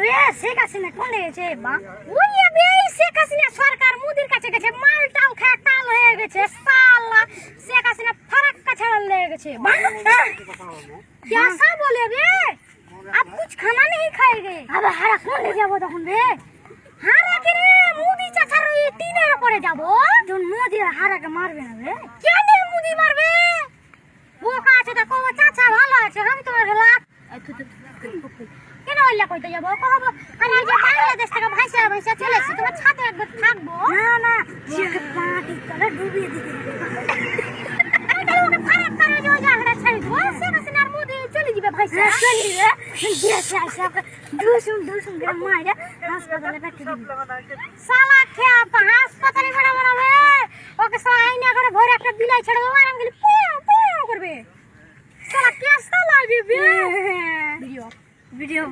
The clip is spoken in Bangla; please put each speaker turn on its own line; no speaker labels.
রে শেখ হাসিনা কোনে গেছে বা ওই এই শেখ হাসিনা সরকার মোদির কাছে গেছে মালটাও খেয়ে কাল হয়ে গেছে সালা শেখ হাসিনা ফারাক্কা ছাড়া লেগে গেছে कैसा बोले रे अब कुछ खाना नहीं खाएंगे अब हारा कोने যাবো তখন রে হারা কে রে মোদি চাচার ওই টিনের উপরে যাবো যখন মোদি হারাকে মারবে না রে কেন মোদি মারবে বোকা আছে দেখো চাচা ভালো আছে আমি তোমার লাত কেন ওইলা কইতে যাবো কহবো আরে এই যে বাংলাদেশ থেকে ভাইসা ভাইসা চলে এসেছে তোমার ছাতে একবার থাকবো না না চেকে পাটি করে ডুবিয়ে দিতে তাহলে ওকে ফারাক করে যাও যা হারা ছাড়ি দো সে হাসিনার মোদি চলে যাবে ভাইসা চলে রে দেশে আসা দুসুম গ্রাম মাইরা হাসপাতালে রাখতে দিবি শালা খেয়া হাসপাতালে বড় বড় রে ওকে সব আইনা করে ঘরে একটা বিলাই ছেড়ে দেবো আর আমি গেলি করবে শালা কেসা লাগবে ভিডিও